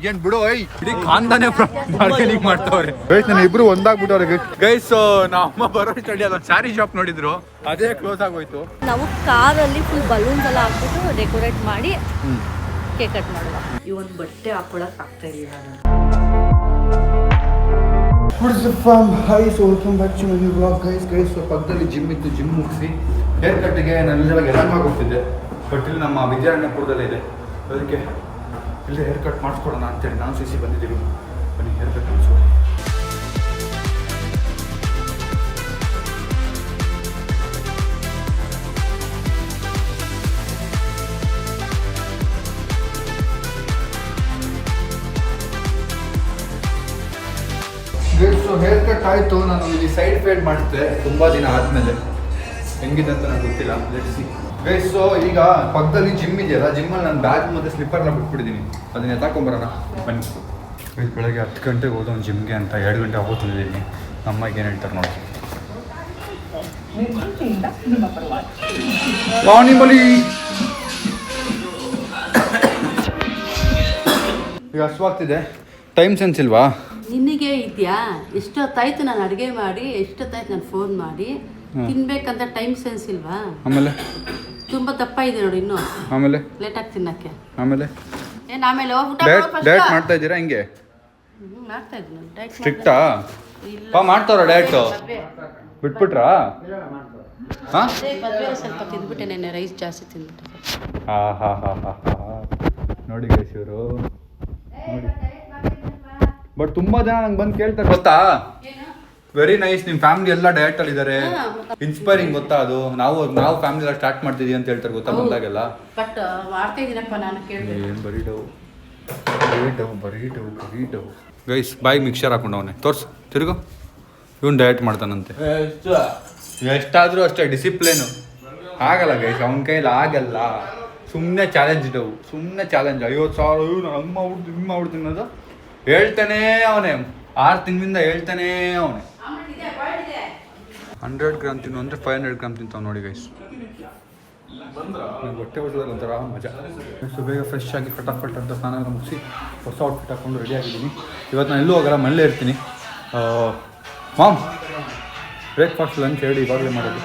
ಏನ್ ಬಿಡು ಇಡೀ ಖಾನ್ದಾನೆ ಮಾರ್ಕೆಟಿಂಗ್ ಮಾಡ್ತಾವ್ರೆ ಗೈಸ್. ನಾನು ಇಬ್ರು ಒಂದಾಗ್ಬಿಟ್ಟವ್ರೆ ಗೈಸ್. ನಮ್ಮ ಬರೋ ಸ್ಟಡಿ ಅದೊಂದು ಸ್ಯಾರಿ ಶಾಪ್ ನೋಡಿದ್ರು, ಅದೇ ಕ್ಲೋಸ್ ಆಗೋಯ್ತು. ನಾವು ಕಾರಲ್ಲಿ ಫುಲ್ ಬಲೂನ್ಸ್ ಎಲ್ಲ ಹಾಕ್ಬಿಟ್ಟು ಡೆಕೋರೇಟ್ ಮಾಡಿ ಕೇಕ್ ಕಟ್ ಮಾಡುವ. ಈ ಒಂದು ಬಟ್ಟೆ ಹಾಕೊಳಕ್ ಆಗ್ತಾ ಇಲ್ಲ. What's up fam? Hi, so welcome back to my new vlog guys. So ಪಕ್ಕದಲ್ಲಿ ಜಿಮ್ ಇತ್ತು, ಜಿಮ್ ಮುಗಿಸಿ ಹೇರ್ ಕಟ್ಗೆ ನಾನು ಇಲ್ಲಿಗೆ ಎಲ್ಲಾಗ ಹೋಗ್ತಿದ್ದೆ. ಬಟ್ ಇಲ್ಲಿ ನಮ್ಮ ವಿದ್ಯಾರಣ್ಯಪುರದಲ್ಲೇ ಇದೆ, ಅದಕ್ಕೆ ಇಲ್ಲಿ ಹೇರ್ ಕಟ್ ಮಾಡಿಸ್ಕೊಡೋಣ ಅಂತೇಳಿ ನಾನು ಸಿಸಿ ಬಂದಿದ್ದೀವಿ. ಬನ್ನಿ ಹೇರ್ ಕಟ್ ಮಾಡಿಸ್ಕೊಡಿ. ಸೊ ಹೇರ್ ಕಟ್ ಆಯಿತು. ನಾನು ಇಲ್ಲಿ ಸೈಡ್ ಫೇಡ್ ಮಾಡಿದ್ದೆ ತುಂಬ ದಿನ ಆದಮೇಲೆ. ಹೆಂಗಿದೆ ಅಂತ ನನಗೆ ಗೊತ್ತಿಲ್ಲ, ಲೆಟ್ಸ್ ಸಿ ಗೈಸ್. ಸೊ ಈಗ ಪಕ್ಕದಲ್ಲಿ ಜಿಮ್ ಇದೆಯಲ್ಲ, ಜಿಮ್ಮಲ್ಲಿ ನಾನು ಬ್ಯಾಗ್ ಮತ್ತು ಸ್ಲಿಪ್ಪರ್ನ ಬಿಟ್ಬಿಟ್ಟಿದ್ದೀನಿ, ಅದನ್ನ ಎತ್ತಾಕೊಂಬರೋಣ ಬನ್ನಿ. ಬೆಳಗ್ಗೆ 10 ಗಂಟೆಗೆ ಹೋದವನು ಜಿಮ್ಗೆ ಅಂತ 2 ಗಂಟೆ ಹೋಗ್ತಿದ್ದೀನಿ. ಅಮ್ಮಗೆ ಏನು ಹೇಳ್ತಾರೆ ನೋಡಿ. ವಾಣಿಮಲಿ ಈಗ ಹಸುವಾಗ್ತಿದೆ. ಟೈಮ್ ಸೆನ್ಸ್ ಇಲ್ವಾ ನಿನಗೆ ಇದೆಯಾ? ಎಷ್ಟೊತ್ತಾಯ್ತು ನಾನು ಅಡುಗೆ ಮಾಡಿ, ಎಷ್ಟೊತ್ತಾಯ್ತು ನಾನು ಫೋನ್ ಮಾಡಿ, ತಿನ್ಬೇಕಂತ ಟೈಮ್ ಸೆನ್ಸ್ ಇಲ್ವಾ? ಆಮೇಲೆ ತುಂಬಾ ದಪ್ಪ ಇದೆ ನೋಡಿ ಇನ್ನು. ಆಮೇಲೆ ಲೇಟ್ ಆಗಿ ತಿನ್ನಕ್ಕೆ. ಆಮೇಲೆ ಏನು ಆಮೇಲೆ ಡಯಟ್ ಮಾಡ್ತಾ ಇದ್ದೀರಾ? ಹಿಂಗೆ ಮಾಡ್ತಾ ಇದ್ದೀನಿ ಡಯಟ್. ಸ್ಟ್ರಿಕ್ಟಾ ಮಾಡ್ತಾರ ಡಯಟ್? ಬಿಟ್ಬಿಟ್ರಾ? ಹಾಂ ಸ್ವಲ್ಪ ತಿಂದ್ಬಿಟ್ಟೆ, ನೆನ್ನೆ ರೈಸ್ ಜಾಸ್ತಿ ತಿಂದ್ಬಿಟ್ಟೆ. ನೋಡಿ ಗೈಸ್ ಇವರು ನೋಡಿ. ಬಟ್ ತುಂಬಾ ಜನ ನಂಗೆ ಬಂದು ಕೇಳ್ತಾರೆ ಗೊತ್ತಾ, ವೆರಿ ನೈಸ್, ನಿಮ್ಮ ಫ್ಯಾಮಿಲಿ ಎಲ್ಲ ಡಯಟ್ ಅಲ್ಲಿ ಇದ್ದಾರೆ, ಇನ್ಸ್ಪೈರಿಂಗ್ ಗೊತ್ತಾ ಅದು, ನಾವು ಫ್ಯಾಮಿಲಿ ಎಲ್ಲ ಸ್ಟಾರ್ಟ್ ಮಾಡ್ತಿದೀವಿ ಅಂತ ಹೇಳ್ತಾರೆ ಗೊತ್ತಾ ಬಂದಾಗೆಲ್ಲ. ಬಟ್ ಮಾಡ್ತಾ ಇದೀನಪ್ಪ ನಾನು ಕೇಳಿದೆ. ಏನು ಬರೀ ಡವ್ ಗೈಸ್. ಬಾಯಿಗೆ ಮಿಕ್ಸರ್ ಹಾಕೊಂಡವನೆ ತೋರ್ಸು, ತಿರುಗು. ಇವನು ಡಯಟ್ ಮಾಡ್ತಾನಂತೆ. ಎಷ್ಟಾದರೂ ಅಷ್ಟೇ ಡಿಸಿಪ್ಲಿನು ಆಗಲ್ಲ ಗೈಸ್, ಅವನ ಕೈಯಲ್ಲಿ ಆಗಲ್ಲ. ಸುಮ್ಮನೆ ಚಾಲೆಂಜ್ ಡವ್, ಸುಮ್ಮನೆ ಚಾಲೆಂಜ್. 50,000 ನಾನು ಹಂಗೆ ಮಾಡ್ಬಿಡ್ತೀನಿ, ಹಿಂಗೆ ಮಾಡ್ಬಿಡ್ತೀನಿ ಅನ್ನೋದು ಹೇಳ್ತಾನೇ ಅವನೇ. 6 ತಿಂಗಳಿಂದ ಹೇಳ್ತಾನೇ ಅವನೇ. 100 ಗ್ರಾಮ್ ತಿನ್ನು ಅಂದರೆ 500 ಗ್ರಾಮ್ ತಿಂತಾವ್ ನೋಡಿ ಗೈಸ್. ಹೊಟ್ಟೆ ಹೊಟ್ಟದಲ್ಲಿ ಒಂಥರ ಮಜಾ. ಸೊ ಬೇಗ ಫ್ರೆಶ್ ಆಗಿ ಫಟಾಫಟ್ ಅಂತ ಸ್ನಾನ ಎಲ್ಲ ಮುಗಿಸಿ ಹೊಸ ಔಟ್ಫಿಟ್ ಹಾಕ್ಕೊಂಡು ರೆಡಿ ಆಗಿದ್ದೀನಿ. ಇವತ್ತು ನಾನು ಎಲ್ಲೂ ಹೋಗಲ್ಲ, ಮನೇಲೇ ಇರ್ತೀನಿ. ಮಾಮ್ ಬ್ರೇಕ್ಫಾಸ್ಟ್ ಲಂಚ್ ಹೇಳಿ ಇವಾಗಲೇ ಮಾಡೋದು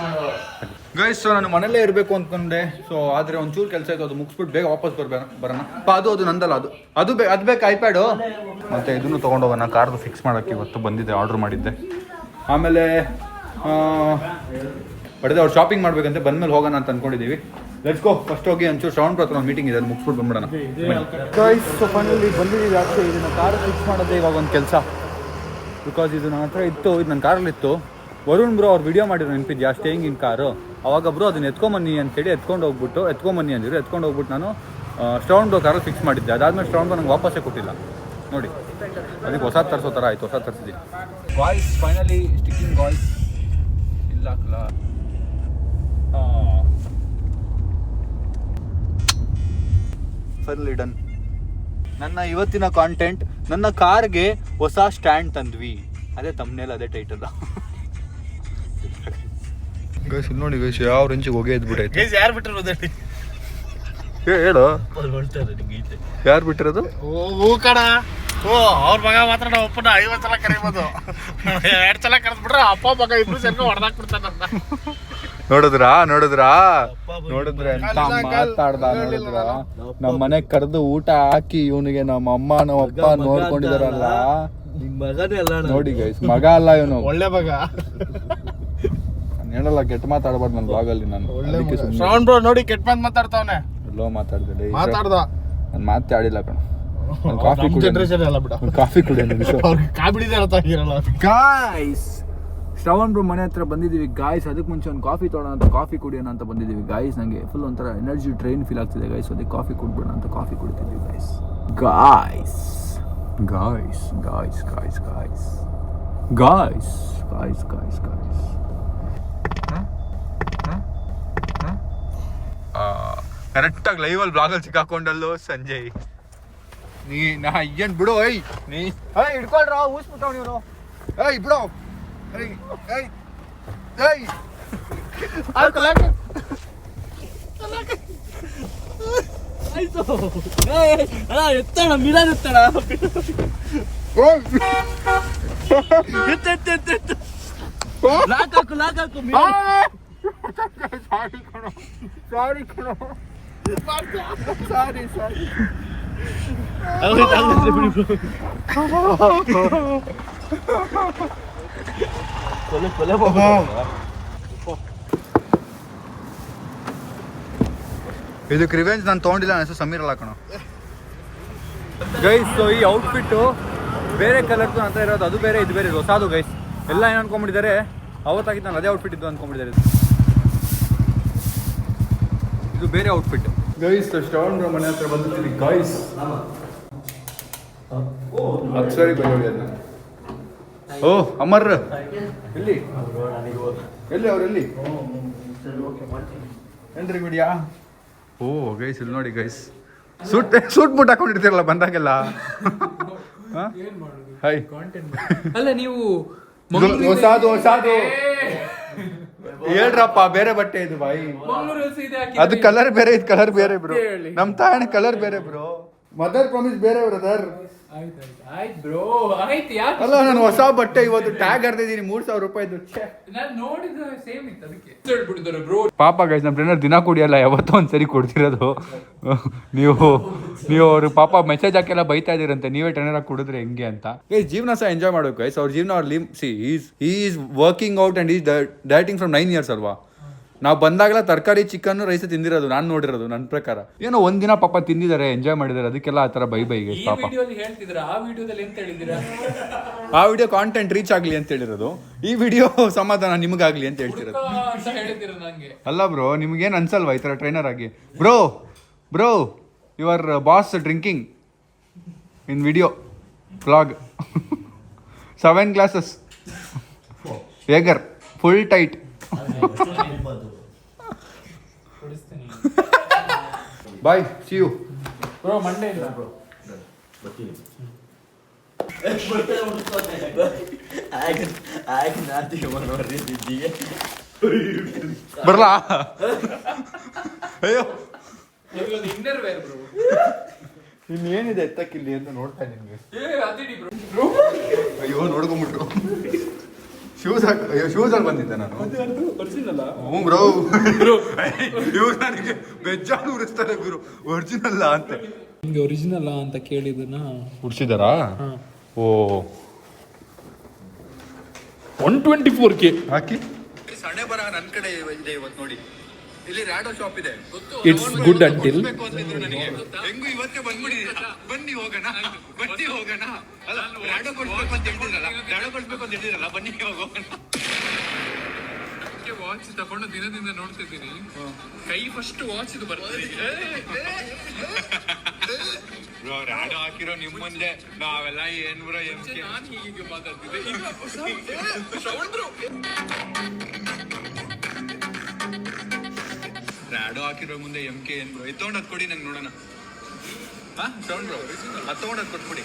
ಗೈಸ್. ಸೊ ನಾನು ಮನೇಲೇ ಇರಬೇಕು ಅಂದ್ಕೊಂಡೆ. ಸೊ ಆದರೆ ಒಂಚೂರು ಕೆಲಸ ಇತ್ತು, ಅದು ಮುಗಿಸ್ಬಿಟ್ಟು ಬೇಗ ವಾಪಸ್ ಬರೋಣ. ಅದು ನಂದಲ್ಲ, ಅದು ಬೇಕು ಐಪ್ಯಾಡು. ಮತ್ತು ಇದನ್ನು ತೊಗೊಂಡೋಗೋಣ, ಕಾರ್ದು ಫಿಕ್ಸ್ ಮಾಡೋಕ್ಕೆ ಇವತ್ತು ಬಂದಿದ್ದೆ, ಆರ್ಡ್ರ್ ಮಾಡಿದ್ದೆ. ಆಮೇಲೆ ಬಡಿದೆ ಅವ್ರು ಶಾಪಿಂಗ್ ಮಾಡಬೇಕಂತೆ, ಬಂದಮೇಲೆ ಹೋಗೋಣ ಅಂತ ಅಂದ್ಕೊಂಡಿದ್ದೀವಿ. Let's go. ಫಸ್ಟ್ ಹೋಗಿ ಒಂಚೂರು ಶ್ರವಣ ಹತ್ರ ಒಂದು ಮೀಟಿಂಗ್ ಇದೆ, ಅದು ಮುಗಿಸ್ಬಿಟ್ಟು ಬಂದ್ಬಿಡೋಣ ಗೈಸ್. ಸೊ ಫೈನಲಿ ಬಂದಿದ್ದೀವಿ. ಆ್ಯಕ್ಚುಲಿ ಇದನ್ನು ಕಾರ್ ಫಿಕ್ಸ್ ಮಾಡೋದೇ ಇವಾಗ ಒಂದು ಕೆಲಸ, ಬಿಕಾಸ್ ಇದು ನನ್ನ ಹತ್ರ ಇತ್ತು, ಇದು ನನ್ನ ಕಾರಲ್ಲಿತ್ತು. ವರುಣ್ ಬ್ರೋ ಅವ್ರು ವಿಡಿಯೋ ಮಾಡಿದ್ರು ನೆನಪಿದ್ಯಾ, ಸ್ಟೇಯಿಂಗ್ ಇನ್ ಕಾರು. ಅವಾಗ ಬ್ರೋ ಅದನ್ನ ಎತ್ಕೊಂಬನ್ನಿ ಅಂತೇಳಿ ಎತ್ಕೊಂಬನ್ನಿ ಅಂದಿದ್ರು. ಎತ್ಕೊಂಡೋಗ್ಬಿಟ್ಟು ನಾನು ಶ್ರವಣ್ ಬ್ರೋ ಕಾರಲ್ಲಿ ಫಿಕ್ಸ್ ಮಾಡಿದ್ದೆ. ಅದಾದ್ಮೇಲೆ ಶ್ರವಣ್ ಬ್ರೋ ನಂಗೆ ವಾಪಸ್ಸೇ ಕೊಟ್ಟಿಲ್ಲ ನೋಡಿ. ಅದಕ್ಕೆ ಹೊಸ ತರಿಸೋ ಥರ ಆಯಿತು, ಹೊಸ ತರಿಸಿದ್ದೀನಿ. ವಾಯ್ಸ್ ಫೈನಲಿ ಸ್ಟಿಕ್ಕಿಂಗ್ ವಾಯ್ಸ್ ಇಲ್ಲ ಹಾಕಲ್ಲ. Finally done. ನನ್ನ ಇವತ್ತಿನ ಕಾಂಟೆಂಟ್, ನನ್ನ ಕಾರ್ಗೆ ಹೊಸ ಸ್ಟ್ಯಾಂಡ್ ತಂದ್ವಿ, ಅದೇ ತಮ್ಮನೇಲಿ ಅದೇ ಟೈಟಲ್ ಗೈಸ್. ಇಲ್ಲಿ ನೋಡಿ ಗೈಸ್, ಯಾವ ರೇಂಜಿಗೆ ಹೋಗಿ ಎದ್ಬಿಟ್ಟೈತೆ. ಯಾರು ಬಿಟ್ಟಿರೋದು ಹೇಳು, ಯಾರು ಬಿಟ್ಟಿರೋದು? ಕಣ ಅವ್ರ ಮಗ ಮಾತ್ರ ನಾವು ಒಪ್ಪನ 50 ಸಲ ಕರಿಬೋದು, 2 ಸಲ ಕರೆದ್ಬಿಟ್ರೆ ಅಪ್ಪ ಮಗ ಇಬ್ರು ಸೇರ್ಕೊಂಡು ಹೊಡೆದಾಕ್ಬಿಡ್ತಾನ. ನೋಡಿದ್ರ ಎಂತ ಮಾತಾಡ್ದ ನೋಡಿದ್ರ. ನಮ್ಮ ಮನೆಗ್ ಕರೆದು ಊಟ ಹಾಕಿ ಇವನಿಗೆ ನಮ್ಮ ಅಮ್ಮ ನಮ್ಮ ಅಪ್ಪ ನೋಡ್ಕೊಂಡಿದಾರಲ್ಲ ನೋಡಿ ಗೈಸ್. ಮಗ ಅಲ್ಲ ಇವನು, ಒಳ್ಳೆ ಮಗ. ನಾನು ಹೇಳಲ್ಲ, ಕೆಟ್ಟ ಮಾತಾಡ್ಬಾರ್ದು ನನ್ನ ಬ್ಲಾಗಲ್ಲಿ. ನಾನು ಶ್ರವಣ್ ಬ್ರೋ ನೋಡಿ ಕೆಟ್ಟ ಮಾತು ಮಾತಾಡ್ತಾವನೆ. ಎಲ್ಲೋ ಮಾತಾಡ್ದೆ, ನಾನು ಮಾತಾಡಿಲ್ಲ ಕಣ. ಕಾಫಿ ಜನರೇಷನ್ ಎಲ್ಲ ಬಿಡ, ಕಾಫಿ ಕುಡಿಯೋಣ ಗಾಯ್ಸ್. ಶ್ರವಣ್ ಬ್ರೋ ಮನೆ ಹತ್ರ ಬಂದಿದ್ದೀವಿ ಗಾಯ್ಸ್. ಅದಕ್ಕೆ ಮುಂಚೆ ಒಂದು ಕಾಫಿ ತೊಗೊಳ್ಳೋಣ ಅಂತ, ಕಾಫಿ ಕುಡಿಯೋಣ ಅಂತ ಬಂದಿದ್ದೀವಿ ಗಾಯ್ಸ್. ನನಗೆ ಫುಲ್ ಒಂಥರ ಎನರ್ಜಿ ಟ್ರೈನ್ ಫೀಲ್ ಆಗ್ತಿದೆ ಗಾಯ್ಸ್. ಅದಕ್ಕೆ ಕಾಫಿ ಕುಡ್ಬೇಡ ಅಂತ ಕಾಫಿ ಕುಡಿತಿದ್ವಿ guys. Guys guys guys guys guys guys guys guys guys ಕರೆಕ್ಟಾಗಿ ಲೈವಲ್ಲಿ ಬ್ಲಾಗಲ್ಲಿ ಸಿಕ್ಕಾಕೊಂಡಲ್ಲೋ ಸಂಜಯ್. ಏನ್ ಬಿಡು ನೀ ಹಿಡ್ಕೊಳ್ರ, ಊಸ್ಬಿಟ್ಟವ್ ನೀನು. ಬಿಡೋ ಎತ್ತಣ ಮಿಲಾನ್ ಎತ್ತಣ ಲಾಕಾಕು ಸಾರಿ ಕಣೋ ಸಾರಿ ಇದಕ್ಕೆ ರಿವೆಂಜ್ ನಾನು ತೊಗೊಂಡಿಲ್ಲ ಅನಿಸು ಸಮೀರ್ ಅಲ್ಲ ಕಣೋ ಗೈಸ್. ಸೊ ಈ ಔಟ್ಫಿಟ್ಟು ಬೇರೆ ಕಲರ್ದು ಅಂತ ಇರೋದು, ಅದು ಬೇರೆ ಇದು ಬೇರೆ, ಹೊಸದು ಗೈಸ್. ಎಲ್ಲ ಏನು ಅನ್ಕೊಂಡ್ಬಿಟ್ಟಿದ್ದಾರೆ, ಅವತ್ತಾಗಿತ್ತು ನಾನು ಅದೇ ಔಟ್ಫಿಟ್ ಇದ್ದು ಅನ್ಕೊಂಡ್ಬಿಟ್ಟಿದ್ದಾರೆ. ಇದು ಬೇರೆ ಔಟ್ಫಿಟ್ ಗೈಸ್. ಶ್ರವಣ್ ಮನೆ ಹತ್ರ ಬಂದಿದ್ದೀವಿ ಗೈಸ್. ಅಕ್ಷರಿ ಬರೋಡಿ ಅದನ್ನ. ಓ ಅಮರ್ ಎಲ್ಲಿ ಎಲ್ಲಿ ಅವ್ರು ಎಲ್ಲಿ ಏನ್ರಿ ಬಿಡಿಯಾ? ಓ ಗೈಸ್ ಇಲ್ಲಿ ನೋಡಿ ಗೈಸ್, ಸೂಟ್ ಬೂಟ್ ಹಾಕೊಂಡಿರ್ತೀರಲ್ಲ ಬಂದಾಗೆಲ್ಲ. ಹೈ ಅಲ್ಲ ನೀವು ಹೊಸಾದು ಹೇಳ್ರಪ್ಪ, ಬೇರೆ ಬಟ್ಟೆ ಇದು ಬಾಯಿ. ಅದು ಕಲರ್ ಬೇರೆ, ಇದು ಕಲರ್ ಬೇರೆ ಬ್ರೋ. ನಮ್ ತಾಯಣ ಕಲರ್ ಬೇರೆ ಬ್ರೋ. ಮದರ್ ಪ್ರಾಮಿಸ್ ಬೇರೆ ಬ್ರದರ್. ಆಯ್ತು ಬ್ರೋ, ಆಯ್ತು. ಯಾಕೆ ಅಲ್ಲ ನಾನು ಹೊಸ ಬಟ್ಟೆ ಇವತ್ತು ಟ್ಯಾಗ್ ಹಾರ್ದಿದ್ದೀನಿ 3000 ರೂಪಾಯಿದು. ನಾನು ನೋಡಿದ್ದು ಸೇಮ್ ಇತ್ತು, ಅದಕ್ಕೆ ಹೇಳ್ಬಿಟ್ಟಿದ್ದಾರೆ ಬ್ರೋ. ಪಾಪ ಗೈಸ್, ನಮ್ಮ ಟ್ರೈನರ್ ದಿನ ಕುಡಿಯಲ್ಲ, ಯಾವತ್ತೋ ಒಂದ್ಸರಿ ಕೊಡ್ತಿರೋದು. ನೀವು ಅವ್ರು ಪಾಪ ಮೆಸೇಜ್ ಹಾಕೆಲ್ಲ ಬೈತಾ ಇದೀರಂತೆ, ನೀವೇ ಟ್ರೈನರ್ ಆಗಿ ಕುಡಿದ್ರೆ ಹೆಂಗೆ ಅಂತ. ಗೈಸ್ ಜೀವನ ಸಹ ಎಂಜಾಯ್ ಮಾಡ್ಬೇಕು ಗೈಸ್. ಅವ್ರ ಜೀವನ ಅವ್ರು is working out and is dieting from 9 years ಅಲ್ವಾ. ನಾವು ಬಂದಾಗಲ ತರಕಾರಿ ಚಿಕನ್ ರೈಸ್ ತಿಂದಿರೋದು, ನಾನು ನೋಡಿರೋದು. ನನ್ನ ಪ್ರಕಾರ ಏನೋ ಒಂದಿನ ಪಾಪ ತಿಂದಿದ್ದಾರೆ, ಎಂಜಾಯ್ ಮಾಡಿದ್ದಾರೆ, ಅದಕ್ಕೆಲ್ಲ ಆ ಥರ ಬೈ ಗೈಸ್ ಪಾಪ. ಹೇಳ್ತಿದ್ರ ಆ ವಿಡಿಯೋದಲ್ಲಿ ಎಂತ ಹೇಳಿದಿರಾ? ಆ ವಿಡಿಯೋ ಕಾಂಟೆಂಟ್ ರೀಚ್ ಆಗಲಿ ಅಂತ ಹೇಳಿರೋದು, ಈ ವಿಡಿಯೋ ಸಮಾಧಾನ ನಿಮಗಾಗ್ಲಿ ಅಂತ ಹೇಳ್ತಿರೋದು. ಅಲ್ಲ ಬ್ರೋ, ನಿಮ್ಗೇನು ಅನ್ಸಲ್ವಾ ಈ ಥರ ಟ್ರೈನರ್ ಆಗಿ? Bro your boss drinking in video vlog 7 glasses eager full tight. Bye, see you bro. Monday ಇಲ್ಲ ಬ್ರೋ. ಬರ್ಲಾ? ಅಯ್ಯೋ ಇನ್ನರ್ ವೇರ್ ಬ್ರೋ. ಇನ್ನೇನಿದೆ ಎತ್ತಕ್ಕಿಲ್ಲಿ ಅಂತ ನೋಡ್ತಾ ನಿಮ್ಗೆ. ಅದಿಡಿ ಬ್ರೋ. ಅಯ್ಯೋ ನೋಡ್ಕೊಂಬಿಟ್ರು. ಶೂಸ್ ಅಲ್ಲಿ ಬಂದಿದ್ದೆ ನಾನು. ಹ್ಞೂ ಬ್ರೋ, ಇವ್ರು ನನಗೆ ಬೆಜ್ಜಾನು ಉರಿಸ್ತಾರೆ ಗುರು, ಒರಿಜಿನಲ್ಲ ಅಂತ. ನಿಮ್ಗೆ ಒರಿಜಿನಲ್ ಅಂತ ಕೇಳಿದನ್ನ ಉಡ್ಸಿದಾರಾ? ಓ 124K ಹಾಕಿ. ಸಣ್ಣ ಬರ ನನ್ನ ಕಡೆ ಇದೆ ಇವತ್ತು ನೋಡಿ. ಇಲ್ಲಿ ರ್ಯಾಡೋ ಶಾಪ್ ಇದೆ. ಇಟ್ಸ್ ಗುಡ್ ಅಂಟಿಲ್ ಹೆಂಗು ಇವತ್ತೇ ಬಂದ್ಬಿಟ್ಟಿದ್ದೀರಾ? ಬನ್ನಿ ಹೋಗೋಣ ಅಲ್ಲ ರ್ಯಾಡೋ ಕೊಡ್ಸ್ಬೇಕು ಅಂತ ಹೇಳಿದ್ರಲ್ಲ, ಬನ್ನಿ ಹೋಗೋಣ. ವಾಚ್ ತಗೊಂಡು ದಿನದಿಂದ ನೋಡ್ತಿದ್ದೀನಿ, ಕೈ ಫಸ್ಟ್ ವಾಚ್ ಇದು ಬರ್ತದೆ. ರ್ಯಾಡೋ ಹಾಕಿರೋ ನಿಮ್ ಮುಂದೆ ನಾವೆಲ್ಲ ಏನ್ ಬ್ರೋ ನಾನು ಹೀಗೆ ಮಾತಾಡ್ತಿದ್ದೆ. ರ್ಯಾಡೋ ಹಾಕಿರೋ ಮುಂದೆ MK ಏನ್ ಬ್ರೋ? ಎತ್ತೊಂಡ್ ಹತ್ ಕೊಡಿ ನಂಗೆ ನೋಡೋಣ. ಸೌಂಡ್ ಬ್ರೋ, ಹತ್ತೊಂಡ್ ಹತ್ ಕೊಟ್ಬಿಡಿ.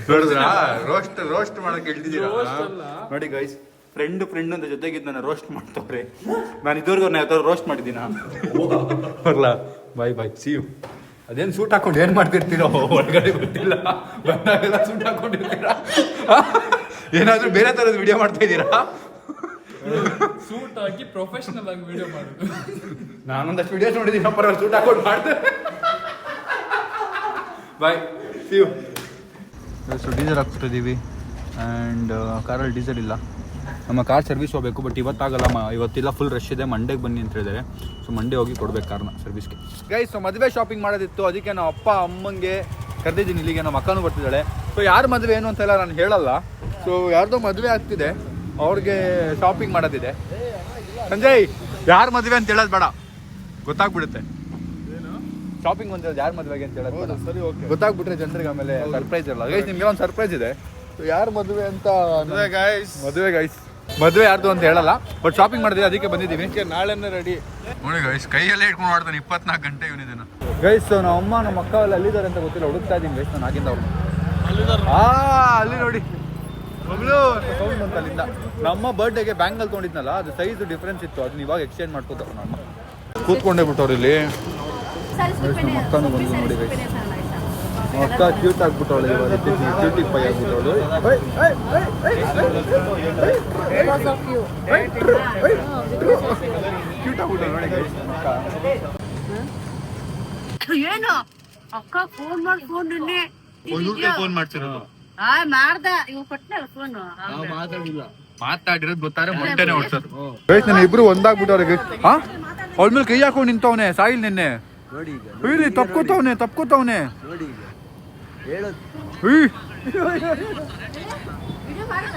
ನೋಡಿದ್ರಾ? ರೋಸ್ಟ್ ಮಾಡಕ್ ಹೇಳ್ತಿದ್ದೀರಾ ನೋಡಿ ಗೈಸ್. ಫ್ರೆಂಡ್ ಅಂತ ಜೊತೆಗಿದ್ದು ನನ್ನ ರೋಸ್ಟ್ ಮಾಡ್ತವ್ರೆ. ನಾನು ಇದುವರೆಗೂ ಯಾವ ರೋಸ್ಟ್ ಮಾಡಿದ್ದೀನ? ಬರ್ಲಾ? Bye see you. ಅದೇನು ಸೂಟ್ ಹಾಕೊಂಡು ಏನು ಮಾಡ್ತಿರ್ತೀರೋ ಹೊರಗಡೆ ಗೊತ್ತಿಲ್ಲ, ಬಂದಾಗೆಲ್ಲ ಸೂಟ್ ಹಾಕೊಂಡಿರ್ತೀರಾ? ಏನಾದರೂ ಬೇರೆ ಥರದ ವಿಡಿಯೋ ಮಾಡ್ತಾ ಇದ್ದೀರಾ? ಸೂಟ್ ಹಾಕಿ ಪ್ರೊಫೆಷನಲ್ ಆಗಿ ವಿಡಿಯೋ ಮಾಡೋದು. ನಾನೊಂದಷ್ಟು ವಿಡಿಯೋಸ್ ನೋಡಿದ್ದೀನಿ, ಪರವಾಗಿ ಸೂಟ್ ಹಾಕೊಂಡು ಮಾಡ್ತೇವೆ. Bye see you. ಡೀಸೆಲ್ ಹಾಕ್ತಿದ್ದೀವಿ ಆ್ಯಂಡ್ ಕಾರಲ್ಲಿ ಡೀಸೆಲ್ ಇಲ್ಲ. ನಮ್ಮ ಕಾರ್ ಸರ್ವಿಸ್ ಹೋಗಬೇಕು, ಬಟ್ ಇವತ್ತಾಗಲ್ಲ, ಇವತ್ತಿಲ್ಲ, ಫುಲ್ ರಶ್ ಇದೆ. ಮಂಡೇಗೆ ಬನ್ನಿ ಅಂತ ಹೇಳಿದ್ದಾರೆ. ಸೊ ಮಂಡೇ ಹೋಗಿ ಕೊಡ್ಬೇಕು ಕಾರ್ನ ಸರ್ವಿಸ್ಗೆ. ಗೈಸ್, ಸೊ ಮದುವೆ ಶಾಪಿಂಗ್ ಮಾಡೋದಿತ್ತು, ಅದಕ್ಕೆ ನಾವು ಅಪ್ಪ ಅಮ್ಮಂಗೆ ಕರೆದಿದ್ದೀನಿ ಇಲ್ಲಿಗೆ. ನಮ್ಮ ಅಕ್ಕನೂ ಬರ್ತಿದ್ದಾಳೆ. ಸೊ ಯಾರ ಮದುವೆ ಏನು ಅಂತೆಲ್ಲ ನಾನು ಹೇಳಲ್ಲ. ಸೊ ಯಾರ್ದೋ ಮದುವೆ ಆಗ್ತಿದೆ, ಅವ್ರಿಗೆ ಶಾಪಿಂಗ್ ಮಾಡೋದಿದೆ. ಸಂಜಯ್, ಯಾರ ಮದುವೆ ಅಂತ ಹೇಳೋದು ಬೇಡ, ಗೊತ್ತಾಗ್ಬಿಡುತ್ತೆ. ಶಾಪಿಂಗ್ ಅಂತ ಯಾರ ಮದುವೆಗೆ ಅಂತ ಹೇಳೋದು ಬೇಡ, ಸರಿ ಓಕೆ. ಗೊತ್ತಾಗ್ಬಿಟ್ರೆ ಜನರಿಗೆ ಆಮೇಲೆ ಸರ್ಪ್ರೈಸ್ ಇರಲ್ಲ. ಗೈಸ್, ನಿಮಗೆ ಒಂದು ಸರ್ಪ್ರೈಸ್ ಇದೆ. ಸೊ ಯಾರ ಮದುವೆ ಅಂತ, ಮದುವೆ ಯಾರ್ದು ಅಂತ ಹೇಳಲ್ಲ, ಬಟ್ ಶಾಪಿಂಗ್ ಮಾಡಿದ್ವಿ, ಅದಕ್ಕೆ ಬಂದಿದ್ದೀವಿ. ನಾಳೆನೇ ರೆಡಿ ನೋಡಿ ಗೈಸ್. ಕೈಯಲ್ಲೇ ಇಟ್ಕೊಂಡು ಮಾಡ್ತಾನೆ 24 ಗಂಟೆ ಇವನಿದೇನ. ಗೈಸ್, ನಮ್ಮ ಅಮ್ಮ ನಮ್ಮ ಅಕ್ಕ ಎಲ್ಲ ಅಲ್ಲಿದ್ದಾರೆ ಅಂತ ಗೊತ್ತಿಲ್ಲ, ಹುಡುಕ್ತಾ ಇದ್ದೀನಿ ಗೈಸ್ ನಾನು ಆಗಿಂದ. ಅವ್ರು ಅಲ್ಲಿ ನೋಡಿ, ಸೌಂಡ್ ಬಂತು ಅಲ್ಲಿಂದ. ನಮ್ಮ ಬರ್ಡೇಗೆ ಬ್ಯಾಂಗಲ್ ತೊಗೊಂಡಿದ್ನಲ್ಲ, ಅದು ಸೈಜ್ ಡಿಫ್ರೆನ್ಸ್ ಇತ್ತು, ಅದನ್ನ ಇವಾಗ ಎಕ್ಸ್ಚೇಂಜ್ ಮಾಡ್ಕೋತಾರೆ ನಮ್ಮ ಕೂತ್ಕೊಂಡೇ ಬಿಟ್ಟವ್ರು ಇಲ್ಲಿ. ನಮ್ಮ ಅಕ್ಕನೂ ಬಂದು ನೋಡಿ ಗೈಸ್, ಅಕ್ಕ ಕ್ಯೂಟ್ ಆಗ್ಬಿಟ್ಟವಳು, ಇವಾಗ ಕ್ಯೂಟಿ ಪೈ ಆಗ್ಬಿಟ್ಟವಳು. ಕ್ಯೂಟ್ ಆಗ್ಬಿಟ್ಟವಳು ನೋಡಿ ಗೈಸ್ ಅಕ್ಕ. ಏನು ಅಕ್ಕ ಫೋನ್ ಮಾಡಿ ಫೋನ್ ನಿನ್ನೆ ಫೋನ್ ಮಾಡ್ತಿರೋದು ಮಾಡ್ದ ಇವ್ ಕೊಟ್ಟನಲ್ಲ ಫೋನ್ ಮಾತಾಡಿರೋದು ಗೊತ್ತಾರೆ, ಮೊಟ್ಟೆನೆ ಹೊಡ್ಸೋದು. ಗೈಸ್ ನಾನು ಇಬ್ರು ಒಂದಾಗ್ಬಿಟ್ಟವ್ರೆ ಗೈಸ್. ಅವಳ ಮೇಲೆ ಕೈ ಹಾಕೊಂಡು ನಿಂತವನೆ ಸಾಯಿಲ್ ನಿನ್ನೆ. ಇಲ್ಲಿ ತಪ್ಕೋತವನೆ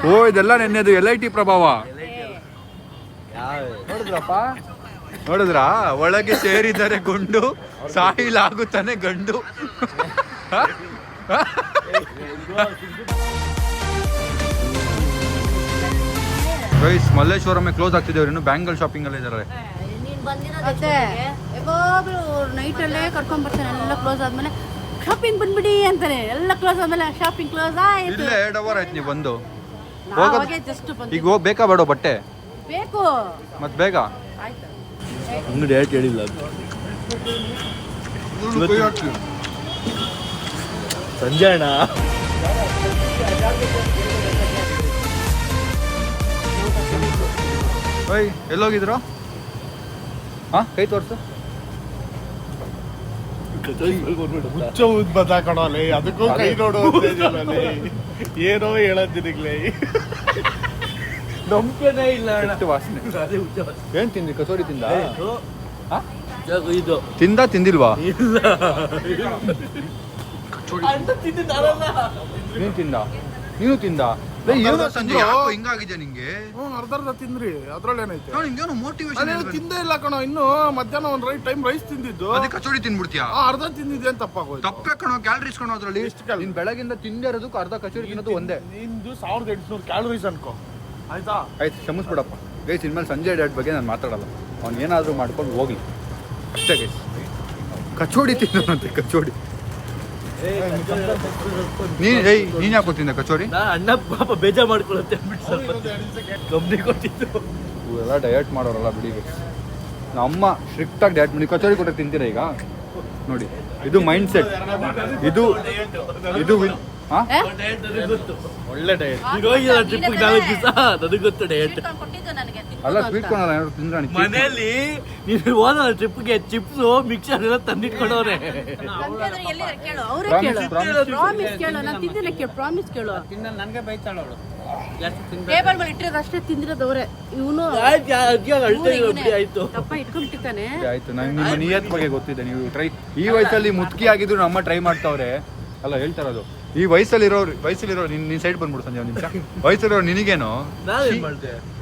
ಓ ಇದೆಲ್ಲ ನೆನ್ನೆದು LIT ಪ್ರಭಾವ. ನೋಡಿದ್ರಾ ಒಳಗೆ ಸೇರಿದರೆ ಗುಂಡು, ಸಾಯಿಲ್ ಆಗುತ್ತಾನೆ ಗಂಡು. ಗೈಸ್ ಮಲ್ಲೇಶ್ವರಮೇ ಕ್ಲೋಸ್ ಆಗ್ತಿದ್ದೇವ್ರು, ಇನ್ನು ಬ್ಯಾಂಗಲ್ ಶಾಪಿಂಗ್ ಅಲ್ಲೇ ಇದಾರೆ. ಮತ್ತೆ ಯಾವಾಗಲೂ ನೈಟ್ ಅಲ್ಲೇ ಕರ್ಕೊಂಡ್ ಬರ್ತಾನೆ, ಎಲ್ಲ ಕ್ಲೋಸ್ ಆದ್ಮೇಲೆ ಶಾಪಿಂಗ್ ಬಂದ್ಬಿಡಿ ಅಂತಾನೆ. ಎಲ್ಲ ಕ್ಲೋಸ್ ಆದ್ಮೇಲೆ ಶಾಪಿಂಗ್ ಕ್ಲೋಸ್ ಆಯ್ತು. ಇಲ್ಲೇ 2 ಅವರ್ ಆಯ್ತು ನೀವು ಬಂದು. ಜಸ್ಟ್ ಈಗ ಹೋಗಿ ಬೇಕಾ ಬೇಡ ಬಟ್ಟೆ ಬೇಕು ಮತ್ ಬೇಗ ಆಯ್ತು. ಅಂಗಡಿ ಯಾಕೆ ಹೇಳಿಲ್ಲ ಸಂಜೆ ಅಣ್ಣ. ಓಯ್ ಎಲ್ಲೋಗಿದ್ರು? ಕೈ ತೋರ್ಸು. ಹುಚ್ಚ ಉದ್ ಬದಾಕಣಲೆ ಅದಕ್ಕೂ ಕೈ ನೋಡು ಏನೋ ಹೇಳೋದಿರ್ಲೇ ನಂಬಿಕೆನೇ ಇಲ್ಲ ಎಷ್ಟು ವಾಸನೆ. ಏನ್ ತಿಂದ್ರಿ? ಕಸೋರಿ ತಿಂದ? ಇದು ತಿಂದಿಲ್ವಾ? ಇಲ್ಲ ನೀನ್ ತಿಂದ? ನೀನು ತಿಂದ? ಸಂಜೆ ಹಿಂಗಾಗಿದೆ ನಿಂಗೆ? ಅರ್ಧ ತಿಂದ್ರಿ, ಅದ್ರಲ್ಲಿ ಏನೈತೆ? ನಿಂಗೇನು ಮೋಟಿವೇಶನ್ ತಿಂದೇ ಇಲ್ಲ ಕಣೋ. ಇನ್ನು ಮಧ್ಯಾಹ್ನ ಒಂದ್ ಟೈಮ್ ರೈಸ್ ತಿಂದಿದ್ದು, ಅದೇ ಕಚೋರಿ ತಿನ್ಬಿಡ್ತೀಯಾ? ಅರ್ಧ ತಿಂದಿದ್ದೆ ಅಂತ ತಪ್ಪಾಗೋಯ್ತು. ತಪ್ಪೇ ಕಣೋ, ಕ್ಯಾಲರೀಸ್ ಕಣೋ ಅದ್ರಲ್ಲಿ. ನೀನ್ ಬೆಳಗಿಂದ ತಿಂದೇ ಇರೋದಕ್ಕೂ ಅರ್ಧ ಕಚೋರಿ ತಿನ್ನೋದು ಒಂದೇ. ನಿಂದು 1800 ಕ್ಯಾಲರೀಸ್ ಅನ್ಕೋ, ಆಯ್ತಾ? ಆಯ್ತು ಕ್ಷಮಿಸ್ಬಿಡಪ್ಪ ಗೈಸ್. ಇನ್ಮೇಲೆ ಸಂಜೆ ಡೇಟ್ ಬಗ್ಗೆ ನಾನು ಮಾತಾಡಲ್ಲ. ಅವ್ನು ಏನಾದರೂ ಮಾಡ್ಕೊಂಡು ಹೋಗ್ಲಿ ಅಷ್ಟೇ ಗೈಸ್. ಕಚೋಡಿ ತಿನ್ನೋನಂತೆ ಕಚೋಡಿ. ನೀನ್ ಯಾಕೆ ಕೊಟ್ಟಿದ್ದ ಕಚೋರಿ? ಅಣ್ಣ ಪಾಪ ಬೇಜಾರ್ ಮಾಡ್ಕೊಳತ್ತೆ ಕಂಪ್ನಿ ಕೊಟ್ಟಿದ್ದು. ಇವೆಲ್ಲ ಡಯಟ್ ಮಾಡೋರಲ್ಲ ಬಿಡಿ ಗೈಸ್. ನಮ್ಮ ಸ್ಟ್ರಿಕ್ಟ್ ಆಗಿ ಡಯಟ್ ಮಾಡಿ ಕಚೋರಿ ಕೊಟ್ಟರೆ ತಿಂತೀರಾ ಈಗ? ನೋಡಿ ಇದು ಮೈಂಡ್ ಸೆಟ್. ಇದು ಒಳ್ಳೆ ಡಯಟ್. ಟ್ರಿಪ್ 4 ದಿವಸ ನನಗೆ ಗೊತ್ತು ಡಯಟ್. ಅಲ್ಲ ಸ್ವೀಟ್ ಕೊಡಲ್ಲ ಏನಾದ್ರು ತಿಂದ್ರೆ ಮನೆಯಲ್ಲಿ ನೀನು ಹೋದ ಟ್ರಿಪ್ಗೆ ಚಿಪ್ಸ್ ಮಿಕ್ಸರ್ ಎಲ್ಲ ತಂದಿಟ್ಕೊಂಡವ್ರೆ. ನನಗೆ ಬೈತಾಳು ಟೇಬಲ್ ಮೇಲೆ ಇಟ್ಟಿರೋದು ಅಷ್ಟೇ ತಿಂದಿರೋದು ಅವ್ರೆ. ಇವನು ಆಯ್ತು ತಪ್ಪ ಇಟ್ಕೊಂಡ್ಬಿಟ್ಟಿರ್ತಾನೆ. ಆಯ್ತು ನಂಗೆ ನಿಮ್ಮ ನಿಯತ್ ಬಗ್ಗೆ ಗೊತ್ತಿದೆ. ನೀವು ಟ್ರೈ ಈ ವಯಸ್ಸಲ್ಲಿ ಮುದುಕಿ ಆಗಿದ್ರು ನಮ್ಮ ಟ್ರೈ ಮಾಡ್ತಾವ್ರೆ ಅಲ್ಲ ಹೇಳ್ತಾರದು. ಈ ವಯಸ್ಸಲ್ಲಿರೋ ನಿನ್ ಸೈಡ್ ಬಂದ್ಬಿಡು ಸಂಜೆ ಒಂದು ನಿಮಿಷ. ವಯಸ್ಸಲ್ಲಿರೋ ನಿನಗೇನು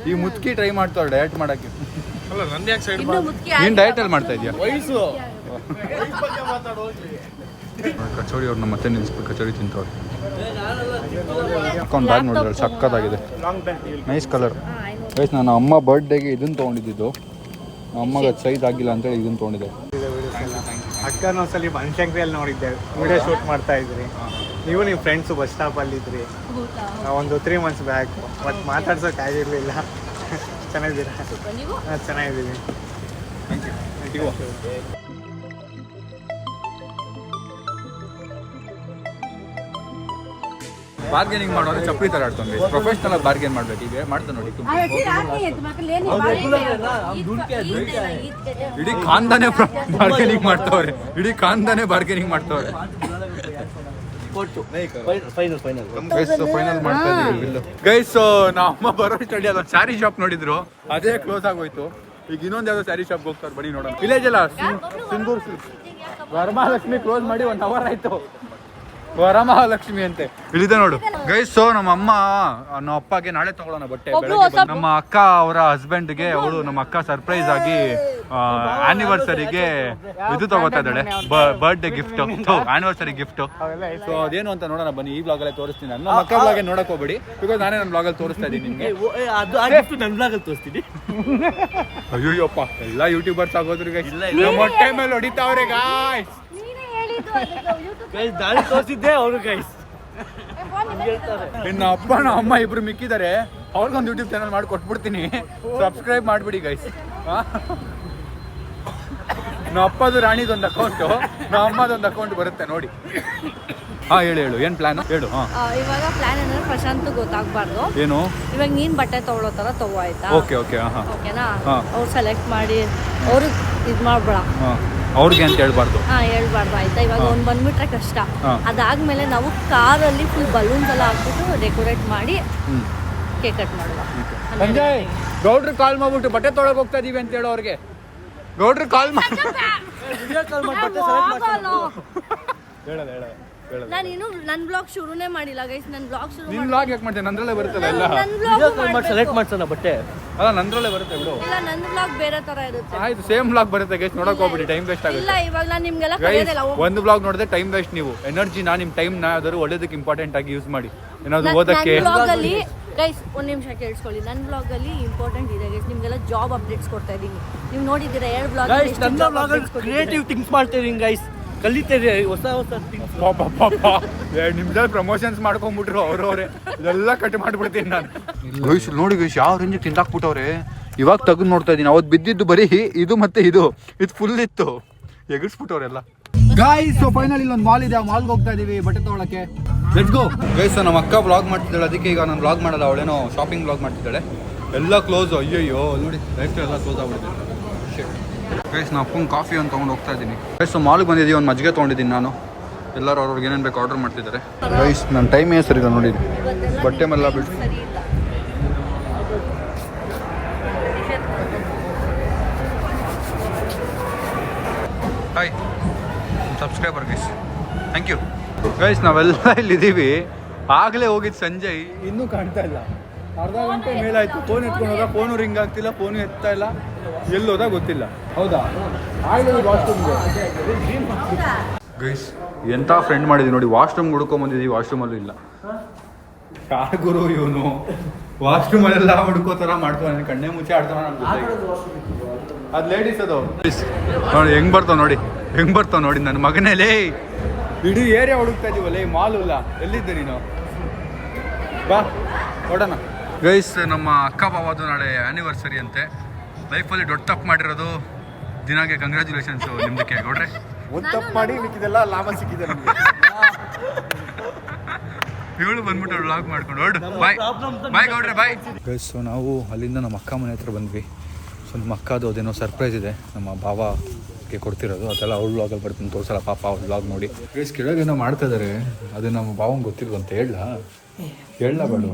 ಈ ಮುದುಕಿ ಟ್ರೈ ಮಾಡ್ತಾವ್ರೆ ಡಯಟ್ ಮಾಡಕ್ಕೆ. ಅಲ್ಲ ನನ್ನ ಯಾಕೆ ಸೈಡ್ ನೀನ್ ಡಯಟ್ ಅಲ್ಲಿ ಮಾಡ್ತಾ ಇದೀಯಾ? ವಯಸ್ಸು ಕಚೋರಿ ಅವ್ರನ್ನ ಮತ್ತೆ ನಿಲ್ಸ್ಬಿಟ್ಟು ಕಚೋರಿ ತಿಂತವ್ರೆ. ಅಕೌಂಟ್ ಬ್ಯಾಗ್ ನೋಡಿದ್ರೆ ಸಕ್ಕತ್ತಾಗಿದೆ, ನೈಸ್ ಕಲರ್. ಗೈಸ್ ನಾನು ಅಮ್ಮ ಬರ್ಡೇಗೆ ಇದನ್ನ ತೊಗೊಂಡಿದ್ದು. ಅಮ್ಮಗೆ ಅದು ಸೈಜ್ ಆಗಿಲ್ಲ ಅಂತೇಳಿ ಇದನ್ನ ತೊಗೊಂಡಿದ್ದೆ. ಅಕ್ಕನ ಒಂದ್ಸಲಿ ಬನಶಂಕರಿಯಲ್ಲಿ ನೋಡಿದ್ದೆ, ವಿಡಿಯೋ ಶೂಟ್ ಮಾಡ್ತಾ ಇದ್ರಿ. ನೀವು ನಿಮ್ಮ ಫ್ರೆಂಡ್ಸು ಬಸ್ ಸ್ಟಾಪಲ್ಲಿ ಇದ್ರಿ ಒಂದು 3 months ಬ್ಯಾಕ್. ಬಟ್ ಮಾತಾಡ್ಸೋಕೆ ಆಗಿರಲಿಲ್ಲ. ಚೆನ್ನಾಗಿದ್ದೀರಾ? ಹಾಂ ಚೆನ್ನಾಗಿದ್ದೀನಿ. ಬಾರ್ಗೇನಿಂಗ್ ಮಾಡೋರು ಚಪ್ಪಲಿ ತರ ಆಡ್ಕೊಂಡು ಪ್ರೊಫೆಷನಲ್ ಆಗಿ ಬಾರ್ಗೇನ್ ಮಾಡ್ಬೇಕು. ಈಗ ಮಾಡ್ತಾ ನೋಡಿ ಇಡೀ ಖಾನ್ದಾನೆ ಬಾರ್ಗೇನಿಂಗ್ ಮಾಡ್ತಾವ್ರೆ. ಫೈನಲ್ ಮಾಡ್ತಾ ಇದೀವಿ ಗೈಸ್. ನಾವು ಅಮ್ಮ ಬರೋ ಸ್ಟಡಿ ಅಲ್ಲ ಸ್ಯಾರಿ ಶಾಪ್ ನೋಡಿದ್ರು, ಅದೇ ಕ್ಲೋಸ್ ಆಗೋಯ್ತು. ಈಗ ಇನ್ನೊಂದು ಯಾವ್ದೋ ಸ್ಯಾರಿ ಶಾಪ್ ಹೋಗ್ತಾರೆ, ಬನ್ನಿ ನೋಡೋಣ. ವಿಲೇಜ್ ಅಲ್ಲ ಸಿಂಧೂರ್ ವರಮಹಾಲಕ್ಷ್ಮಿ ಕ್ಲೋಸ್ ಮಾಡಿ 1 hour ಆಯ್ತು. ವರಮಹಾಲಕ್ಷ್ಮಿ ಅಂತೆ ಇಳಿದೆ ನೋಡು ಗೈಸ್. ಸೊ ನಮ್ಮ ಅಮ್ಮ ನಮ್ಮ ಅಪ್ಪಗೆ ನಾಳೆ ತಗೊಳ್ಳೋಣ ಬಟ್ಟೆ. ಬೆಳಗ್ಗೆ ನಮ್ಮ ಅಕ್ಕ ಅವರ ಹಸ್ಬೆಂಡ್ಗೆ ಅವಳು ನಮ್ಮ ಅಕ್ಕ ಸರ್ಪ್ರೈಸ್ ಆಗಿ ಆನಿವರ್ಸರಿಗೆ ಇದು ತಗೋತಾ ಇದ್ದಾಳೆ, birthday gift, anniversary gift. So ಅದೇನು ಅಂತ ನೋಡೋಣ ಬನ್ನಿ. ಈ ಬ್ಲಾಗ್ ಅಲ್ಲೇ ತೋರಿಸ್ತೀನಿ. ನಮ್ಮ ಅಕ್ಕ ಬ್ಲಾಗ್ ನೋಡಕ್ ಹೋಗ್ಬೇಡಿ, ಬಿಕಾಸ್ ನಾನೇ ನನ್ನ ಬ್ಲಾಗ್ ಅಲ್ಲಿ ತೋರಿಸ್ತಾ ಇದ್ದೀನಿ ನಿಮ್ಗೆ. ನನ್ನ ಬ್ಲಾಗಲ್ಲಿ ತೋರಿಸ್ತೀನಿ. ಅಯ್ಯೋಪ್ಪ ಎಲ್ಲ ಯೂಟ್ಯೂಬರ್ಸ್ ಆಗೋದ್ರು ಗೈಸ್. ನಮ್ಮ ಹೊಟ್ಟೆ ಮೇಲೆ ಹೊಡಿತಾವ್ರೆ ಗಾಯ್ಸ್. ದಾಳಿ ತೋರಿಸಿದ್ದೆ ಅವರು ಗೈಸ್. ಇನ್ನು ಅಪ್ಪ ಅಮ್ಮ ಇಬ್ರು ಮಿಕ್ಕಿದ್ದಾರೆ, ಅವ್ರಿಗೊಂದು ಯೂಟ್ಯೂಬ್ ಚಾನಲ್ ಮಾಡಿ ಕೊಟ್ಬಿಡ್ತೀನಿ, ಸಬ್ಸ್ಕ್ರೈಬ್ ಮಾಡಿಬಿಡಿ ಗೈಸ್. ನಮ್ಮ ಅಪ್ಪದು ರಾಣಿದೊಂದು ಅಕೌಂಟು, ನಮ್ಮ ಅಮ್ಮದೊಂದು ಅಕೌಂಟ್ ಬರುತ್ತೆ ನೋಡಿ. ಹೇಳು ಏನು ಪ್ಲಾನ್ ಹೇಳು. ಇವಾಗ ಪ್ಲಾನ್ ಏನಂದ್ರೆ ಪ್ರಶಾಂತ್ ಗೊತ್ತಾಗ್ಬಾರ್ದು. ಏನು ಇವಾಗ ನೀನ್ ಬಟ್ಟೆ ತಗೊಳ್ಳೋ ತರ ತಗೋ ಆಯ್ತಾ? ಓಕೆ ಓಕೆನಾ? ಅವ್ರು ಸೆಲೆಕ್ಟ್ ಮಾಡಿ ಅವ್ರು ಇದ್ ಮಾಡ್ಬೇಡ, ಅವ್ರಿಗೆ ಅಂತ ಹೇಳ್ಬಾರ್ದು. ಹೇಳ್ಬಾರ್ದು ಆಯ್ತಾ? ಇವಾಗ ಅವ್ನು ಬಂದ್ಬಿಟ್ರೆ ಕಷ್ಟ. ಅದಾದ್ಮೇಲೆ ನಾವು ಕಾರಲ್ಲಿ ಫುಲ್ ಬಲೂನ್ಸ್ ಎಲ್ಲ ಹಾಕ್ಬಿಟ್ಟು ಡೆಕೋರೇಟ್ ಮಾಡಿ ಕೇಕ್ ಕಟ್ ಮಾಡುವ. ಸಂಜಯ್ ಗೌಡ್ರು ಕಾಲ್ ಮಾಡ್ಬಿಟ್ಟು ಬಟ್ಟೆ ತೊಳಕ್ ಹೋಗ್ತಾ ಇದೀವಿ ಅಂತ ಹೇಳೋ ಅವ್ರಿಗೆ. ಗೌಡ್ರು ಕಾಲ್ ಮಾಡಿ ನಾನು ಇನ್ನು ನನ್ನ ಬ್ಲಾಗ್ ಶುರುನೇ ಮಾಡಿಲ್ಲ ಗೈಸ್. ನನ್ನ ಬ್ಲಾಗ್ ಶುರು ನಿನ್ ಬ್ಲಾಗ್ ಯಾಕೆ ಮಾಡ್ತೇನೆ? ನಂದ್ರಲ್ಲೇ ಬರುತ್ತಲ್ಲ ಎಲ್ಲ. ಸೆಲೆಕ್ಟ್ ಮಾಡ್ಸೋಣ ಬಟ್ಟೆ. ಅಲ್ಲ ನಂದ್ರಲ್ಲೇ ಬರುತ್ತೆ ಬಿಡು. ಇಲ್ಲ, ನನ್ನ ಬ್ಲಾಗ್ ಬೇರೆ ತರ ಇರುತ್ತೆ. ಆಯ್ತು, ಸೇಮ್ ಬ್ಲಾಗ್ ಬರುತ್ತೆ ಗೈಸ್, ನೋಡಕ್ ಹೋಗ್ಬಿಡಿ, ಟೈಮ್ ವೇಸ್ಟ್ ಆಗುತ್ತೆ. ಇಲ್ಲ, ಇವಾಗ ನಾನು ನಿಮ್ಗೆಲ್ಲ ಗೈಸ್ ಕರೆಯೋದಿಲ್ಲ. ಒಂದು ಬ್ಲಾಗ್ ನೋಡಿದ್ರೆ ಟೈಮ್ ವೇಸ್ಟ್. ನೀವು ಎನರ್ಜಿನ ನಿಮ್ಮ ಟೈಮ್ನ ಯಾವ್ದಾದ್ರು ಒಳ್ಳೇದಕ್ಕೆ ಇಂಪಾರ್ಟೆಂಟ್ ಆಗಿ ಯೂಸ್ ಮಾಡಿ. ಏನಾದ್ರು ಓದಕ್ಕೆ. ನನ್ನ ಬ್ಲಾಗ್ ಅಲ್ಲಿ ಗೈಸ್ ಒಂದ್ ನಿಮಿಷ ಕೇಳಿಸ್ಕೊಳ್ಳಿ. ನನ್ನ ಬ್ಲಾಗ್ ಅಲ್ಲಿ ಇಂಪಾರ್ಟೆಂಟ್ ಇದೆ ಗೈಸ್. ನಿಮ್ಗೆಲ್ಲ ಜಾಬ್ ಅಪ್ಡೇಟ್ಸ್ ಕೊಡ್ತಾ ಇದೀನಿ. ನೀವು ನೋಡಿದ್ದೀರಾ 2 ಬ್ಲಾಗ್ ಕ್ರಿಯೇಟಿವ್ ಥಿಂಗ್ಸ್ ಮಾಡ್ತೀವಿ ಗೈಸ್, ಕಲಿತೇವೆ ಹೊಸ ಥಿಂಗ್ಸ್. 2 ನಿಮಿಷದಲ್ಲಿ ಪ್ರಮೋಷನ್ಸ್ ಮಾಡ್ಕೊಂಡ್ಬಿಟ್ರು ಅವ್ರವ್ರೆ. ಇದೆಲ್ಲ ಕಟ್ ಮಾಡ್ಬಿಡ್ತೀನಿ ನಾನು. ಗೈಸ್ ನೋಡಿ ಗೈಸ್, ಯಾವ ರೇಂಜಿಗೆ ತಿಂದಾಕ್ಬಿಟ್ಟವ್ರೆ. ಇವಾಗ ತೆಗೆದು ನೋಡ್ತಾ ಇದ್ದೀನಿ. ಅವತ್ತು ಬಿದ್ದಿದ್ದು ಬರೀ ಇದು ಮತ್ತೆ ಇದು ಫುಲ್ ಇತ್ತು, ಎಗರ್ಸ್ಬಿಟ್ಟವ್ರೆಲ್ಲ. ಗಾಯ್ಸ್ ಸೊ ಫೈನಲ್ ಇಲ್ಲೊಂದು ಮಾಲ್ ಇದೆ, ಆ ಮಾಲ್ಗೆ ಹೋಗ್ತಾ ಇದೀವಿ ಬಟ್ಟೆ ತಗೊಳಕ್ಕೆ. Let's go guys. ನಮ್ಮ ಅಕ್ಕ ಬ್ಲಾಗ್ ಮಾಡ್ತಿದ್ದಾಳೆ, ಅದಕ್ಕೆ ಈಗ ನಾನು ಬ್ಲಾಗ್ ಮಾಡಲ್ಲ, ಅವಳೇನೋ ಶಾಪಿಂಗ್ ಬ್ಲಾಗ್ ಮಾಡ್ತಿದ್ದಾಳೆ. ಎಲ್ಲ ಕ್ಲೋಸ್. ಅಯ್ಯಯ್ಯೋ ನೋಡಿ ಲೈಫ್ ಎಲ್ಲ ಕ್ಲೋಸ್ ಆಗ್ಬಿಟ್ಟಿದೆ. ಗೈಸ್ ನಾ ಅಪ್ಪಂಗೆ ಕಾಫಿ ಒಂದು ತೊಗೊಂಡು ಹೋಗ್ತಾ ಇದ್ದೀನಿ. ಗೈಸ್ ಮಾಲ್ಗೆ ಬಂದಿದ್ದೀವಿ, ಒಂದು ಮಜ್ಜಿಗೆ ತೊಗೊಂಡಿದ್ದೀನಿ ನಾನು. ಎಲ್ಲರೂ ಅವ್ರಿಗೆ ಏನೇನು ಬೇಕು ಆರ್ಡರ್ ಮಾಡ್ತಿದ್ದಾರೆ. ಗೈಸ್ ನನ್ನ ಟೈಮ್ ಏನು ಸರಿ ಇಲ್ಲ ನೋಡಿ, ಬಟ್ಟೆ ಮೇಲೆಲ್ಲ ಬಿಟ್ಟು. Hi subscriber guys, thank you guys. ನಾವೆಲ್ಲ ಇಲ್ಲಿದ್ದೀವಿ. ಆಗಲೇ ಹೋಗಿದ್ದು ಸಂಜಯ್, ಇನ್ನೂ ಕಾಣ್ತಾ ಇಲ್ಲ. ಅರ್ಧ ಗಂಟೆ ಮೇಲಾಯ್ತು. ಫೋನ್ ಎತ್ಕೊಂಡು ಹೋದ, ಫೋನು ರಿಂಗ್ ಆಗ್ತಿಲ್ಲ, ಫೋನು ಎತ್ತಾ ಇಲ್ಲ. ಎಲ್ಲೋದ ಗೊತ್ತಿಲ್ಲ. ಹೌದಾ ಗೈಸ್, ಎಂಥ ಫ್ರೆಂಡ್ ಮಾಡಿದ್ವಿ ನೋಡಿ. ವಾಶ್ರೂಮ್ ಹುಡ್ಕೊಂಬಂದಿದ್ದೀವಿ, ವಾಶ್ರೂಮಲ್ಲೂ ಇಲ್ಲ. ಯಾರು ಗುರು ಇವನು, ವಾಶ್ರೂಮಲ್ಲೆಲ್ಲ ಹುಡ್ಕೋತರ ಮಾಡ್ತಾನೆ, ಕಣ್ಣೆ ಮುಚ್ಚೆ ಆಡ್ತಾವ. ಅದು ಲೇಡೀಸ್ ಅದು ನೋಡಿ, ಹೆಂಗ್ ಬರ್ತಾವ ನೋಡಿ ನನ್ನ ಮಗನೇಲೇ. ಇಡೀ ಏರಿಯಾ ಹುಡುಕ್ತಾ ಇದೀವಲ್ಲ, ಈ ಮಾಲು ಇಲ್ಲ. ಎಲ್ಲಿದ್ದೆ ನೀನು? ಬಾ ಹೊಡೋಣ. ಗೈಸ್ ನಮ್ಮ ಅಕ್ಕ ಬಾವದು ನಾಳೆ ಆ್ಯನಿವರ್ಸರಿ ಅಂತೆ. ಲೈಫಲ್ಲಿ ದೊಡ್ಡ ತಪ್ಪು ಮಾಡಿರೋದು ದಿನಾಗೆ ಕಂಗ್ರ್ಯಾಚುಲೇಷನ್ಸು ನಿಮ್ದಕ್ಕೆ ಗೌಡ್ರೆ. ಒಂದು ತಪ್ಪು ಮಾಡಿ ಮಿಕ್ಕಿದೆಲ್ಲ ಲಾಭ ಸಿಕ್ಕಿದೆ ನಮಗೆ. ಇವಳು ಬಂದ್ಬಿಟ್ಟು ವ್ಲಾಗ್ ಮಾಡ್ಕೊಂಡು ಹೊರಡು. ಬಾಯ್ ಗೌಡ್ರೆ, ಬಾಯ್. ಗೈಸ್ ಸೊ ನಾವು ಅಲ್ಲಿಂದ ನಮ್ಮ ಅಕ್ಕ ಮನೆ ಹತ್ರ ಬಂದ್ವಿ. ಸೊ ನಮ್ಮ ಅಕ್ಕದು ಅದೇನೋ ಸರ್ಪ್ರೈಸ್ ಇದೆ, ನಮ್ಮ ಬಾವಗೆ ಕೊಡ್ತಿರೋದು. ಅದೆಲ್ಲ ಅವ್ಳ ವ್ಲಾಗಲ್ಲಿ ಬರ್ತೀನಿ, ತೋರಿಸಲ್ಲ ಪಾಪ ಅವ್ಳ ವ್ಲಾಗ್ ನೋಡಿ. ಗೈಸ್ ಕೆಳಗೇನೋ ಮಾಡ್ತಾ ಇದ್ದಾರೆ, ಅದು ನಮ್ಮ ಬಾವಂಗೆ ಗೊತ್ತಿಲ್ವಂತ. ಹೇಳ ಬೇಡ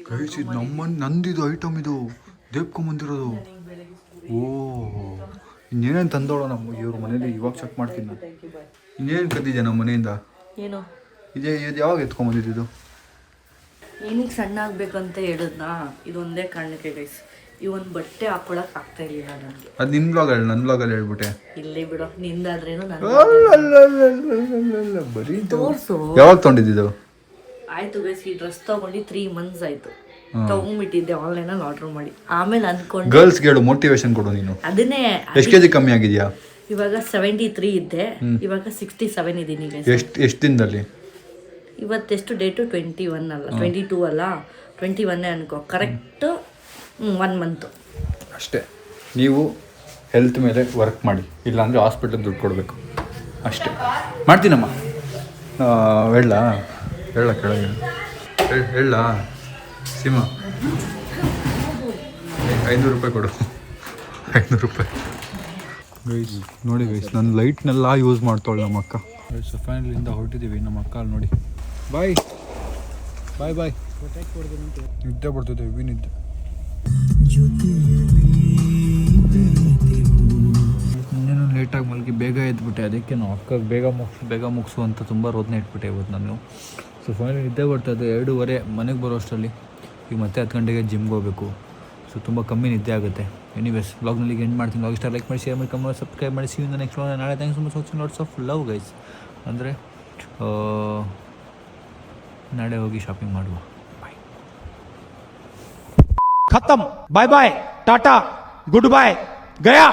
ಗೈಸ್, ಇದು ನಂದಿದು ಐಟಮ್, ಇದು ದೇವ್ಕೊಂಬಂದಿರೋದು. ಓ ಇನ್ನೇನೇನು ತಂದೋಳು ನಮ್ಮ ಇವ್ರ ಮನೇಲಿ. ಇವಾಗ ಚೆಕ್ ಮಾಡ್ತೀನಿ ನಾನು. ಇನ್ನೇನು ಕದ್ದಿದ್ಯಾ ನಮ್ಮ ಮನೆಯಿಂದ? ಏನು ಇದು ಯಾವಾಗ ಎತ್ಕೊಂಬಂದಿದ್ದು? ಏನಕ್ಕೆ ಸಣ್ಣ ಆಗ್ಬೇಕಂತ ಹೇಳಿದ್ನಾ, ಇದೊಂದೇ ಕಾರಣಕ್ಕೆ ಗೈಸ್. ಈ ಒಂದು ಬಟ್ಟೆ ಹಾಕೊಳಕ್ ಆಗ್ತಾ ಇರ್ಲಿಲ್ಲ ನನಗೆ. ಅದು ನಿನ್ನ ಬ್ಲಾಗ್ ಹೇಳಿ, ನನ್ನ ಬ್ಲಾಗಲ್ಲಿ ಹೇಳ್ಬಿಟ್ಟೆ. ಇಲ್ಲೇ ಬಿಡೋ, ನಿಂದಾದ್ರೇನು ಬರೀ ತೋರ್ಸು. ಯಾವಾಗ ತೊಗೊಂಡಿದ್ದು? ಆಯ್ತು ಗೈಸ್, ಈ ಡ್ರೆಸ್ ತಗೊಂಡು 3 months ಆಯ್ತು. ತಗೊಂಡ್ಬಿಟ್ಟಿದ್ದೆ ಆನ್ಲೈನಲ್ಲಿ ಆರ್ಡರ್ ಮಾಡಿ. ಆಮೇಲೆ ಅನ್ಕೊಂಡು ಗರ್ಲ್ಸ್ಗೆ ಹೇಳು, ಮೋಟಿವೇಶನ್ ಕೊಡು ನೀನು. ಅದನ್ನೇ ಎಷ್ಟು ಕೆಜಿ ಕಮ್ಮಿ ಆಗಿದ್ಯಾ? ಇವಾಗ 73 ಇದ್ದೆ, ಇವಾಗ 67 ಇದ್ದೀನಿ ಗೈಸ್. ಎಷ್ಟು ದಿನದಲ್ಲಿ? ಇವತ್ತೆಷ್ಟು ಡೇಟು? 21 ಅಲ್ಲ, 22 ಅಲ್ಲ, 21 ಅನ್ಕೋ. ಕರೆಕ್ಟ್ 1 month ಅಷ್ಟೇ. ನೀವು ಹೆಲ್ತ್ ಮೇಲೆ ವರ್ಕ್ ಮಾಡಿ, ಇಲ್ಲಾಂದರೆ ಹಾಸ್ಪಿಟ್ಲಿಗೆ ದುಡ್ಡು ಕೊಡಬೇಕು ಅಷ್ಟೇ. ಮಾಡ್ತೀನಮ್ಮ. ಹೇಳ ಕೆಳಗೆ ಹೇಳ ಸೀಮಾ, 500 ರೂಪಾಯಿ ಕೊಡು. 500 ರೂಪಾಯಿ ಗೈಸ್. ನೋಡಿ ಗೈಸ್, ನನ್ನ ಲೈಟ್ನೆಲ್ಲ ಯೂಸ್ ಮಾಡ್ತಾಳೆ ನಮ್ಮ ಅಕ್ಕ. ಗೈಸ್ ಫೈನಲಿಂದ ಹೊರಟಿದ್ದೀವಿ. ನಮ್ಮ ಅಕ್ಕ ಅಲ್ಲಿ ನೋಡಿ. ಬಾಯ್ ಬಾಯ್ ಬಾಯ್. ನಿದ್ದೆ ಬರ್ತದೆ, ಹೆವಿ ನಿದ್ದೆ. ಇನ್ನೇನು ಲೇಟಾಗಿ ಮಲಗಿ ಬೇಗ ಎದ್ಬಿಟ್ಟೆ, ಅದಕ್ಕೆ ನಾವು ಅಕ್ಕಗೆ ಬೇಗ ಮುಗಿಸು ಅಂತ ತುಂಬ ರೋದನೆ ಇಟ್ಬಿಟ್ಟೆ ಇವತ್ತು ನಾನು. ಸೊ ಫೈನಲಿ ನಿದ್ದೆ ಬರ್ತದೆ. 2:30 ಮನೆಗೆ ಬರೋ ಅಷ್ಟರಲ್ಲಿ. ಈಗ ಮತ್ತೆ 10 ಗಂಟೆಗೆ ಜಿಮ್ಗೆ ಹೋಗಬೇಕು. ಸೊ ತುಂಬ ಕಮ್ಮಿ ನಿದ್ದೆ ಆಗುತ್ತೆ. ಎನಿವೇಸ್ ಬ್ಲಾಗ್ನಲ್ಲಿ ಎಂಡ್ ಮಾಡ್ತೀನಿ. ಬ್ಲಾಗ್ ಇಷ್ಟ ಲೈಕ್ ಮಾಡಿ, ಶೇರ್ ಮಾಡಿ, ಕಮೆಂಟ್ ಸಬ್ಸ್ಕ್ರೈಬ್ ಮಾಡಿ. See you in the next vlog. ನಾಳೆ thanks so much watching. Lots of love guys. ಅಂದರೆ ನಾಳೆ ಹೋಗಿ ಶಾಪಿಂಗ್ ಮಾಡುವ. ಬಾಯ್. खत्म, bye bye, tata, goodbye, गया.